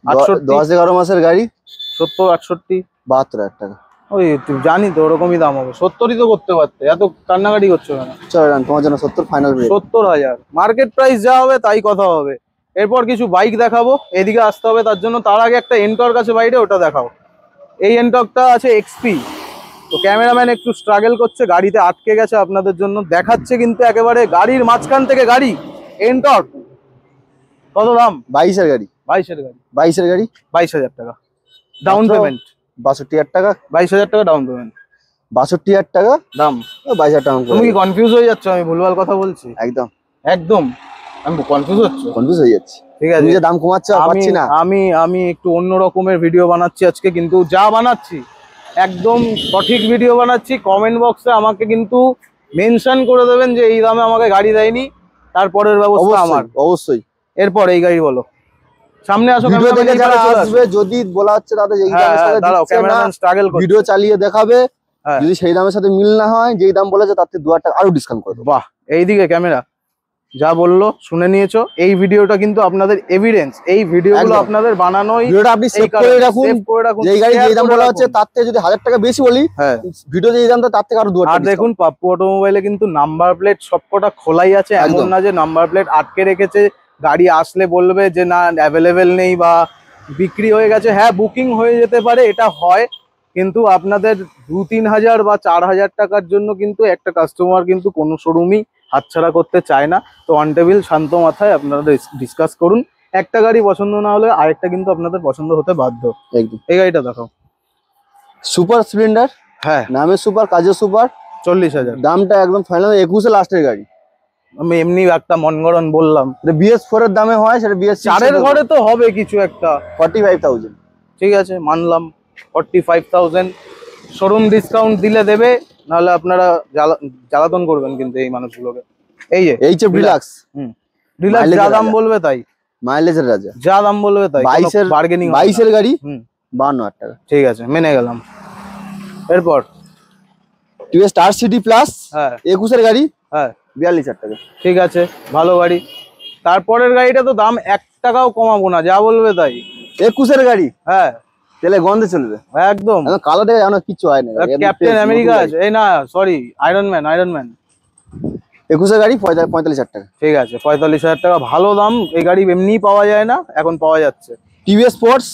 68 10-11 মাসের গাড়ি, 70 68 72,000 টাকা। ওই জানি তো ওরকমই দাম হবে, 70ই তো করতে পারতে, এত কান্নাকাটি করছো কেন? চলো ডান, তোমার জন্য 70 ফাইনাল। 70,000 মার্কেট প্রাইস যা হবে তাই কথা হবে। এরপর কিছু বাইক দেখাবো, এদিকে আসতে হবে, তার জন্য তার আগে একটা এনটর্ক আছে বাইরে, ওটা দেখাও। এই এনটর্কটা আছে এক্সপি। তো ক্যামেরাম্যান একটু স্ট্রাগল করছে, গাড়িতে আটকে গেছে, আপনাদের জন্য দেখাচ্ছে কিন্তু একেবারে গাড়ির মাঝখান থেকে গাড়ি। এনটর্ক কত দাম? 22-এর গাড়ি, 22-এর গাড়ি, 22-এর গাড়ি, 22,000 টাকা ডাউন পেমেন্ট। 62,000 টাকা, 22,000 টাকা ডাউন পেমেন্ট, 62,000 টাকা দাম। 22,000 টাকা। তুমি কি কনফিউজ হয়ে যাচ্ছ? আমি ভুলভাল কথা বলছি? একদম একদম আমি কনফিউজ হচ্ছে, কনফিউজ হয়ে যাচ্ছে। ঠিক আছে, তুমি যে দাম কমাচ্ছ পাচ্ছি না। আমি একটু অন্য রকমের ভিডিও বানাচ্ছি আজকে, কিন্তু যা বানাচ্ছি একদম সঠিক ভিডিও বানাচ্ছি। কমেন্ট বক্সে আমাকে কিন্তু মেনশন করে দেবেন যে এই দামে আমাকে গাড়ি দেয়নি, তারপরের ব্যবস্থা আমার। অবশ্যই। এরপর এই গাড়ি বলো, সামনে আসো। ভিডিও দেখে যারা আসবে, যদি বলা হচ্ছে তাদের এই দামের সাথে দিচ্ছে না, স্ট্রাগল করছে, ভিডিও চালিয়ে দেখাবে, যদি সেই দামের সাথে মিল না হয়, যেই দাম বলেছে তার থেকে 2,000 টাকা আরো ডিসকাউন্ট করে দেবো। বাহ, এইদিকে ক্যামেরা যা বললো শুনে নিয়েছো। এই ভিডিওটা কিন্তু আপনাদের এভিডেন্স, এই ভিডিওগুলো আপনাদের বানানোই, ভিডিওটা আপনি সেভ করে রাখুন। যেই গাড়ি যেই দাম বলা হচ্ছে তার থেকে যদি 1,000 টাকা বেশি বলি, হ্যাঁ, ভিডিওতে যেই দামটা তার থেকে আরো 2,000 টাকা। আর দেখুন পাপ্পু অটোমোবাইলে কিন্তু নাম্বার প্লেট সবকটা খোলাই আছে, এমন না যে নাম্বার প্লেট আটকে রেখেছে, গাড়ি আসলে বলবে যে না অ্যাভেলেবেল নেই বা বিক্রি হয়ে গেছে। হ্যাঁ, বুকিং হয়ে যেতে পারে, এটা হয়, কিন্তু আপনাদের 2-3 হাজার বা 4,000 টাকার জন্য কিন্তু একটা কাস্টমার কিন্তু কোনো শোরুমই হাতছাড়া করতে চায় না। তো অন টেবিল শান্ত মাথায় আপনারা ডিসকাস করুন, একটা গাড়ি পছন্দ না হলে আরেকটা কিন্তু আপনাদের পছন্দ হতে বাধ্য। একদম। এই গাড়িটা দেখাও, সুপার স্প্লেন্ডার। হ্যাঁ, নামে সুপার, কাজে সুপার, 40,000 দামটা একদম ফাইনাল। 21-এ লাস্টের গাড়ি। আমি এমনি একটা মনগড়ন বললাম, BS4 এর দামে হয়, সেটা BS6 এর ঘরে তো হবে কিছু একটা। 45,000, ঠিক আছে মানলাম, 45,000 শোরুম ডিসকাউন্ট দিলে দেবে, নাহলে আপনারা জ্বালাতন করবেন কিন্তু এই মানুষগুলোকে। এই যে এইচএফ ডিলাক্স, ডিলাক্স যা দাম বলবে তাই, মাইলেজের রাজা, যা দাম বলবে তাই, 22-এর বার্গেনিং। 22-এর গাড়ি, 52,000 টাকা। ঠিক আছে, মেনে গেলাম। এরপর টিভিএস স্টার সিটি প্লাস, হ্যাঁ 21-এর গাড়ি, হ্যাঁ 42,000 টাকা। ঠিক আছে, ভালো গাড়ি। তারপরের গাড়িটা তো দাম 1 টাকাও কমাবো না, যা বলবে তাই। 21-এর গাড়ি, হ্যাঁ তেলে গন্ধে চলবে একদম। কালার দেখে জানো কিছু হয় না, ক্যাপ্টেন আমেরিকা আছে, এই না সরি আয়রন ম্যান। 21-এর গাড়ি 45,000 টাকা। ঠিক আছে, 45,000 টাকা ভালো দাম। এই গাড়ি এমনি পাওয়া যায় না, এখন পাওয়া যাচ্ছে। টিভিএস স্পোর্টস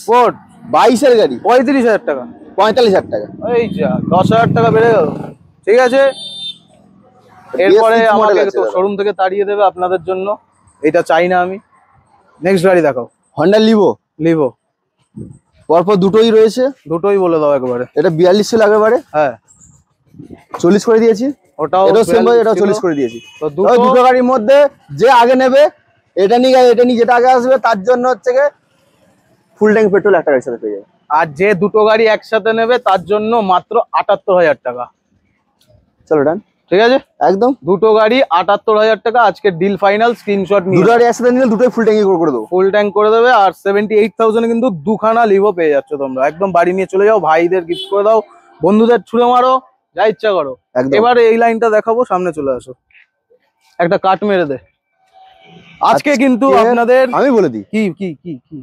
22-এর গাড়ি 35,000 টাকা। 45,000 টাকা। এই যা 10,000 টাকা বেড়ে গেল। ঠিক আছে, এরপরে আমাকে তো শোরুম থেকে তাড়িয়ে দেবে আপনাদের জন্য, এটা চাই না আমি। নেক্সট গাড়ি দেখাও। হন্ডা লিভো পরপর দুটোই রয়েছে, দুটোই বলে দাও একবারে। এটা 42 ছিল আগেরবারে, হ্যাঁ 40 করে দিয়েছি। এটাও সেম ভাই, এটাও 40 করে দিয়েছি। তো দুটো গাড়ির মধ্যে যে আগে নেবে, এটা নিয়ে যেটা আগে আসবে তার জন্য হচ্ছে ফুল ট্যাঙ্ক পেট্রোল একটা গাড়ির সাথে পেয়ে যাবে। আর যে দুটো গাড়ি একসাথে নেবে তার জন্য মাত্র 78,000 টাকা। চলো ডান, ঠিক আছে একদম। দুটো গাড়ি 78,000 টাকা, আজকে ডিল ফাইনাল। স্ক্রিনশট নিয়ে, দুটো গাড়ি একসাথে নিলে দুটোই ফুল ট্যাঙ্কি করে দেবো। ফুল ট্যাঙ্ক করে দেবে। আর 78,000 কিন্তু দুখানা লিভো পেয়ে যাচ্ছ তোমরা। একদম বাড়ি নিয়ে চলে যাও, ভাইদের গিফট করে দাও, বন্ধুদের ছুঁড়ে মারো, যা ইচ্ছা করো। এবার এই লাইনটা দেখাবো, সামনে চলে আসো, একটা কাট মেরে দে। আজকে কিন্তু আপনাদের আমি বলে দিই, কি কি কি কি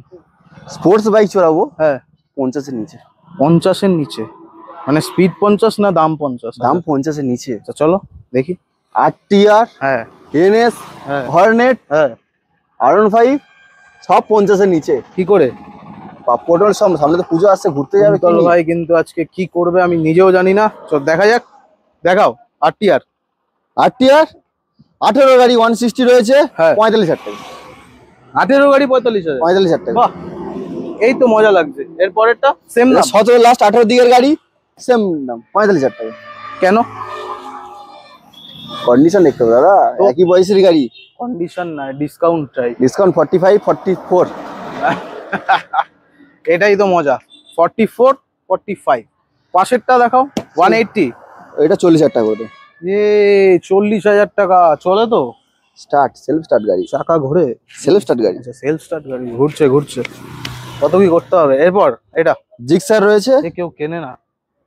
স্পোর্টস বাইক চড়াবো। হ্যাঁ 50-এর নিচে। 50-এর নিচে মানে স্পিড 50 না দাম 50? দাম 50-এর নিচে। চলো দেখি। RTR, হ্যাঁ NS, হর্নেট, হ্যাঁ R15 সব 50-এর নিচে। কি করে? পটল সামনে তো পুজো আসছে, ঘুরতে যাবে ভাই, কিন্তু আজকে কি করবে আমি নিজেও জানি না। চল দেখা যাক, দেখাও। RTR 18 গাড়ি 160 রয়েছে, 45,000 টাকা। 18 গাড়ি 45,000 টাকা। বাহ, এই তো মজা লাগছে। এর পরেরটা সেম দাম, 17 লাস্ট 18 দিকের গাড়ি, সেম দাম 45,000 টাকা। কেন? কন্ডিশন দেখতে হবে দাদা, একই বয়সের গাড়ি। কন্ডিশন না, ডিসকাউন্ট চাই। ডিসকাউন্ট 45, 44। এটাই তো মজা। 44, 45। পাশেরটা দেখাও, 180। এটা 40,000 টাকা করে। 40,000 টাকা চলে তো? স্টার্ট, সেলফ স্টার্ট গাড়ি, চাকা ঘুরে, সেলফ স্টার্ট গাড়ি। আচ্ছা সেলফ স্টার্ট গাড়ি, ঘুরছে। কত কি করতে হবে? এরপর এটা জিক্সার রয়েছে, কেউ কেনে না,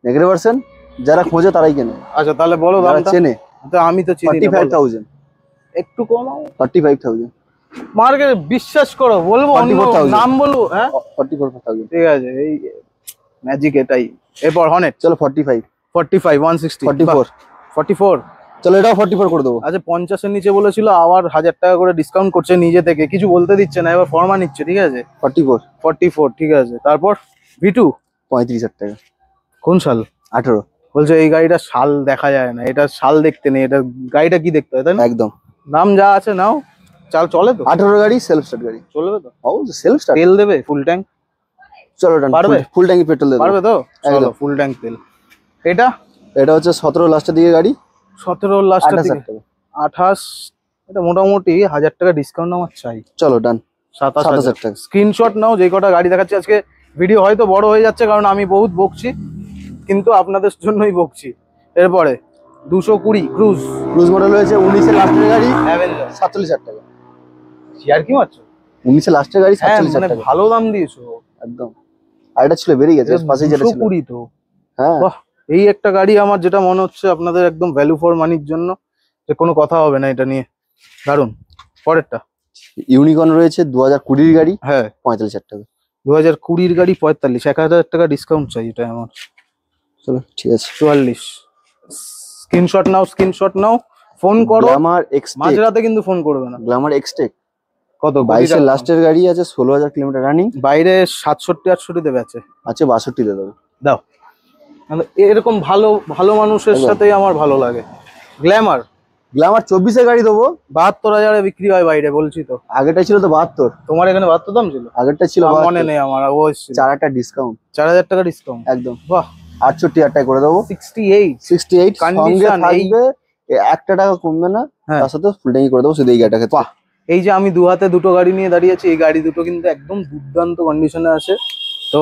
নেগেটিভ ভার্সন, যারা খোঁজে তারাই কেনে। আচ্ছা তাহলে বলো দামটা। চেনে, তো আমি তো চিনি না। 45,000। একটু কমাও। 45,000। মার্কেট বিশ্বাস করো, বলবো অন্য 44,000 নাম বলবো, হ্যাঁ 44,000 ঠিক আছে, এই ম্যাজিক এটাই। এরপর হর্নেট চলো 45 45 160 44 44। চলো এটাও 44 করে দেবো। আচ্ছা 50-এর নিচে বলেছিল, আবার 1000 টাকা করে ডিসকাউন্ট করছে নিজে থেকে, কিছু বলতে দিচ্ছে না, এবার ফর্মা নিচ্ছে, ঠিক আছে 44 44 ঠিক আছে। তারপর V2 35,000 টাকা। কোন সাল? 18 বলছে এই গাড়িটা সাল দেখা যায় না, এটা সাল দেখতে নেই, এটা গাড়িটা কি দেখতে হয়, তাই না? একদম। দাম যা আছে নাও, চাল চলে তো? 18 গাড়ি সেলফ স্টার্ট গাড়ি, চলবে তো? অবশ্যই সেলফ স্টার্ট। তেল দেবে ফুল ট্যাঙ্ক? চলো ডান, পারবে? ফুল ট্যাঙ্কি পেট্রোল দেবে, পারবে তো? চলো একদম। ফুল ট্যাঙ্ক তেল। এটা এটা হচ্ছে 17 লাস্টের দিকে গাড়ি, 17 লাস্টের 28,000 দিকে, টাকা। 28। এটা মোটামুটি 1000 টাকা ডিসকাউন্ট আমার চাই। চলো ডান, 27,000 27,000 টাকা। স্ক্রিনশট নাও, যে কটা গাড়ি দেখাচ্ছি আজকে। ভিডিও হয়তো বড় হয়ে যাচ্ছে কারণ আমি বহুত বকছি, কিন্তু আপনাদের জন্যই বকছি। এরপরে 220 ক্রুজ ক্রুজ মডেল রয়েছে 19 লাস্টের গাড়ি, অ্যাভেঞ্জার। 47,000 টাকা। আর কি মারছো? 19 লাস্টের গাড়ি, হ্যাঁ 47,000 মানে টাকা, ভালো দাম দিয়েছো একদম। আর এটা ছিল বেরিয়ে গেছে, পাশেই যেটা ছিল। 220 তো, হ্যাঁ বাহ। এই একটা গাড়ি আমার যেটা মনে হচ্ছে আপনাদের একদম ভ্যালু ফর মানির জন্য, যে কোনো কথা হবে না এটা নিয়ে, দারুন। পরেরটা ইউনিকর্ন রয়েছে 2020 গাড়ি, হ্যাঁ 45,000 টাকা। 2020 গাড়ি 45, 1000 টাকা ডিসকাউন্ট চাই এটা আমার। চলো ঠিক আছে। 44। স্ক্রিনশট নাও, স্ক্রিনশট নাও, ফোন করো, গ্ল্যামার এক্সটেক, মাঝরাতে কিন্তু ফোন করবে না। গ্ল্যামার এক্সটেক কত? 22 এর লাস্টের গাড়ি আছে, 16,000 কিলোমিটার রানিং, বাইরে 67-68 দেবে আছে, আছে 62 দিয়ে দেবো। দাও। মানে এরকম ভালো ভালো মানুষের একদম। সাথেই আমার ভালো লাগে। গ্ল্যামার গ্ল্যামার 24 এর গাড়ি দেবো, 72,000-এ বিক্রি হয় বাইরে, বলছি তো। আগেটা ছিল তো 72, তোমার এখানে 72 দাম ছিল? আগেরটা ছিল আমার 72, মনে নেই আমার, ও এসেছিল। 4,000 ডিসকাউন্ট, 4000 টাকা ডিসকাউন্ট, একদম। বাহ। 68,000 টাকা করে দেবো, 68 68 সঙ্গে Condition, থাকবে, 1 টাকা কমবে না, হ্যাঁ। তার সাথে ফুল ট্যাঙ্কি করে দেবো শুধু এই গাড়িটাকে। বাহ। এই যে আমি দু হাতে দুটো গাড়ি নিয়ে দাঁড়িয়েছি, এই গাড়ি দুটো কিন্তু একদম দুর্দান্ত কন্ডিশনে আছে, তো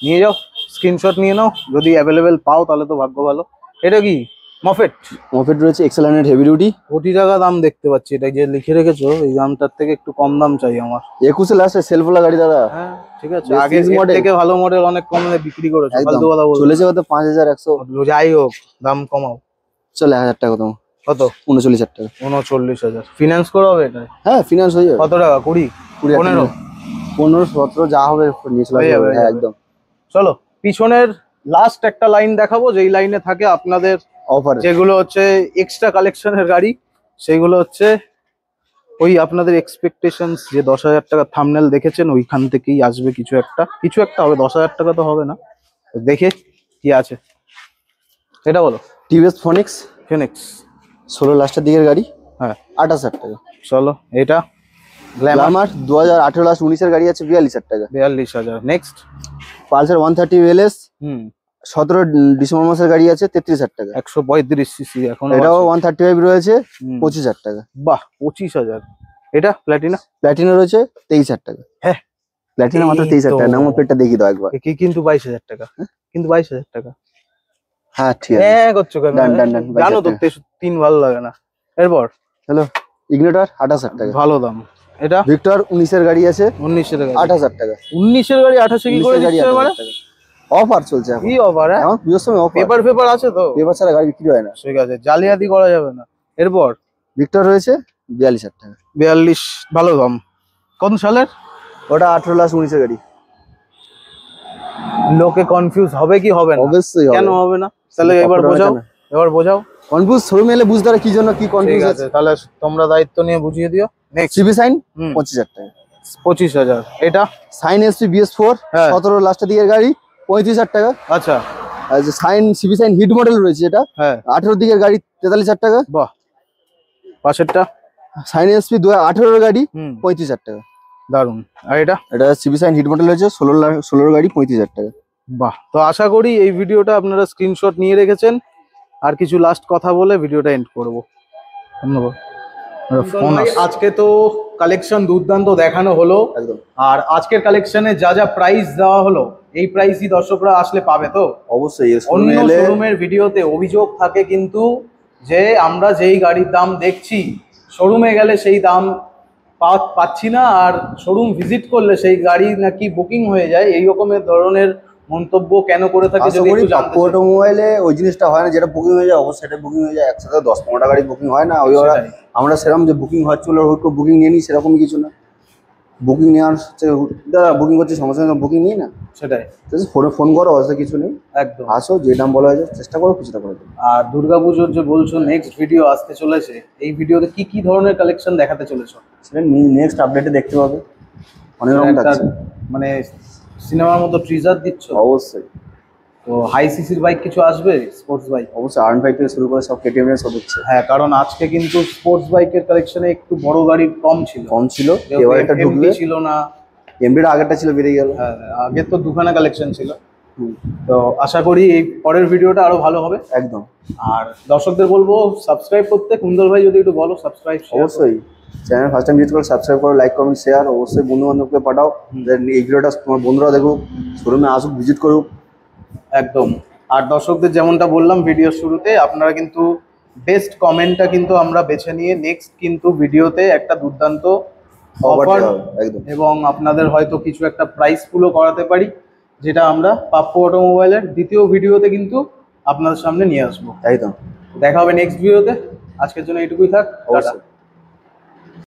নিয়ে যাও, স্ক্রিনশট নিয়ে নাও, যদি অ্যাভেলেবেল পাও তাহলে তো ভাগ্য ভালো। এটা কি মফেট? মফেট রয়েছে এক্সেল100 হেভি ডিউটি, কোটি টাকা দাম দেখতে পাচ্ছি, এটা যে লিখে রেখেছো এই দামটার থেকে একটু কম দাম চাই আমার। 21 লাস্টে সেলফওয়ালা গাড়ি দাদা, হ্যাঁ ঠিক আছে, Basic আগে model। থেকে ভালো মডেল অনেক কমে বিক্রি করেছো, একদম ফালতু কথা বলছো। চলেছে কত 5,100, যাই হোক দাম কমাও। চলে 1,000 টাকা তোমার, কত? 39,000 টাকা। 39,000 ফিনান্স করা হবে এটা? হ্যাঁ ফিনান্স হয়ে যাবে। কত টাকা? 20 15 15 17 যা হবে নিয়ে চলে হয়ে যাবে, আসবে। হয়ে হ্যাঁ যাবে। একদম। চলো পিছনের লাস্ট একটা লাইন দেখাবো, যেই লাইনে থাকে আপনাদের অফার যেগুলো হচ্ছে এক্সট্রা কালেকশনের গাড়ি, সেগুলো হচ্ছে ওই আপনাদের এক্সপেকটেশনস, যে 10,000 টাকা থাম্বনেল দেখেছেন ওইখান থেকেই আসবে কিছু একটা, কিছু একটা হবে, 10,000 টাকা তো হবে না, তো দেখে কি আছে এটা বলো। টিভিএস ফোনিক্স ফিনিক্স 16 লাস্টের দিকের গাড়ি, হ্যাঁ 28,000 টাকা। চলো এটা গ্ল্যামার গ্ল্যামার 2018 লাস্ট 19 এর গাড়ি আছে, 42,000 টাকা। 42,000। নেক্সট পালসার 130 এলএস 17 ডিসেম্বর মাসের গাড়ি আছে, 33,000 টাকা। 135 সিসি এখন, এটাও 135 রয়েছে, 25,000 টাকা। বাহ 25,000। এটা প্ল্যাটিনা? প্ল্যাটিনা রয়েছে 23,000 টাকা। হ্যাঁ প্ল্যাটিনা মাত্র এই 23,000 তো। টাকা, নাম পেটটা দেখিয়ে দাও একবার। কি কিন্তু 22,000 টাকা, কিন্তু 22,000 টাকা। হ্যাঁ ঠিক আছে, হ্যাঁ করছো কেন? ডান ডান ডান, জানো তো 3 ভালো লাগে না। এরপর হ্যালো ইগনিটর 28,000 টাকা। ভালো দাম। এটা ভিক্টর 19 এর গাড়ি আছে, 19 এর গাড়ি। 28,000 টাকা। 19 এর গাড়ি 28 কি করে 19 এর গাড়ি দিচ্ছে 28,000 এবারে? টাকা। অফার চলছে এখন, কি অফার? এখন পুজোর সময় অফার। পেপার পেপার আছে তো? পেপার ছাড়া গাড়ি বিক্রি হয় না। ঠিক আছে, জালিয়াতি করা যাবে না। এরপর ভিক্টর রয়েছে 42,000 টাকা। 42 ভালো দাম। কোন সালের? ওটা 18 লাস্ট 19 এর গাড়ি। লোকে কনফিউজ হবে কি হবে না? অবশ্যই কেন হবে না? তাহলে এবার বোঝাও, এবার বোঝাও। কনফিউজ শোরুমে এলে বুঝতে পারে কি জন্য কি ঠিক কনফিউজ আছে, আছে। তাহলে তোমরা দায়িত্ব নিয়ে বুঝিয়ে দিও। নেক্সট সিবি সাইন 25,000 টাকা। 25,000। এটা সাইন এসপি BS4 হ্যাঁ। 17 লাস্টের দিকের গাড়ি, 35,000 টাকা। আচ্ছা আর যে সাইন সিবি সাইন হিট মডেল রয়েছে, এটা হ্যাঁ 18 দিকের গাড়ি, 43,000 টাকা। বাহ। পাশেরটা সাইন এসপি 2018 গাড়ি, হুম 35,000 টাকা। দারুন। আর এটা? এটা সিবি সাইন হিট মডেল রয়েছে, 16 গাড়ি, 35,000 টাকা। বাহ। তো আশা করি এই ভিডিওটা আপনারা স্ক্রিনশট নিয়ে রেখেছেন। আর কিছু লাস্ট কথা বলে ভিডিওটা এন্ড করবো। ধন্যবাদ। আজকে তো কালেকশন দুর্দান্ত দেখানো হলো, একদম আর আজকের কালেকশনে যা যা প্রাইস দেওয়া হলো এই প্রাইসই দর্শকরা আসলে পাবে তো? অবশ্যই। অন্য শোরুমের ভিডিওতে অভিযোগ থাকে কিন্তু যে আমরা যেই গাড়ির দাম দেখছি শোরুমে গেলে সেই দাম পাচ্ছি না, আর শোরুম ভিজিট করলে সেই গাড়ি নাকি বুকিং হয়ে যায়, এই রকমের ধরনের মন্তব্য কেন করে থাকে আশা যদি করি একটু জানতে পাপ্পু অটোমোবাইলে ওই জিনিসটা হয় না, যেটা বুকিং হয়ে যায় অবশ্যই সেটা বুকিং হয়ে যায়, একসাথে 10-15টা গাড়ি বুকিং হয় না। ওই চাই। ওরা সেটাই, আমরা সেরকম যে বুকিং হচ্ছিল বুকিং নিয়ে নিই সেরকম কিছু না। বুকিং নেওয়ার হচ্ছে দাদা বুকিং করছি সঙ্গে সঙ্গে বুকিং নিই না, সেটাই, ফোনে ফোন করো অবস্থা কিছু নেই, একদম। আসো যে দাম বলা হয়েছে চেষ্টা করো কিছুটা করে দেবো। আর দুর্গাপুজোর যে বলছো নেক্সট ভিডিও আসতে চলেছে, এই ভিডিওতে কি কি ধরনের কালেকশন দেখাতে চলেছো? সেটা নেক্সট আপডেটে দেখতে পাবে, অনেক রকম একটা থাকছে। মানে সিনেমার মতো ট্রিজার দিচ্ছ? অবশ্যই তো হাই সিসির বাইক কিছু আসবে, স্পোর্টস বাইক? অবশ্যই R1 থেকে শুরু করে সব KTM এর সব হচ্ছে। হ্যাঁ, কারণ আজকে কিন্তু স্পোর্টস বাইকের কালেকশনে একটু বড় গাড়ি কম ছিল। কম ছিল, যেহেতু এবার এটা ঢুকবে। ছিল না। এমডির আগেরটা ছিল বেরিয়ে গেল। হ্যাঁ, আগে তো দুখানা কালেকশন ছিল। হুম, তো আশা করি এই পরের ভিডিওটা আরো ভালো হবে। একদম। আর দর্শকদের বলবো সাবস্ক্রাইব করতে। কুন্দল ভাই যদি একটু বলো সাবস্ক্রাইব। অবশ্যই চ্যানেল ফার্স্ট টাইম ভিজিট করে সাবস্ক্রাইব করো, লাইক কমেন্ট শেয়ার, অবশ্যই বন্ধু বান্ধবকে পাঠাও, এই ভিডিওটা তোমার বন্ধুরা দেখুক, শোরুমে আসুক, ভিজিট করুক। একদম। আর দর্শকদের যেমনটা বললাম ভিডিওর শুরুতে, আপনারা কিন্তু বেস্ট কমেন্টটা কিন্তু আমরা বেছে নিয়ে নেক্সট কিন্তু ভিডিওতে একটা দুর্দান্ত অফার একদম এবং আপনাদের হয়তো কিছু একটা প্রাইস পুলও করাতে পারি, যেটা আমরা পাপ্পু অটোমোবাইলের দ্বিতীয় ভিডিওতে কিন্তু আপনাদের সামনে নিয়ে আসবো। একদম। দেখা হবে নেক্সট ভিডিওতে। আজকের জন্য এইটুকুই থাক। অবশ্যই।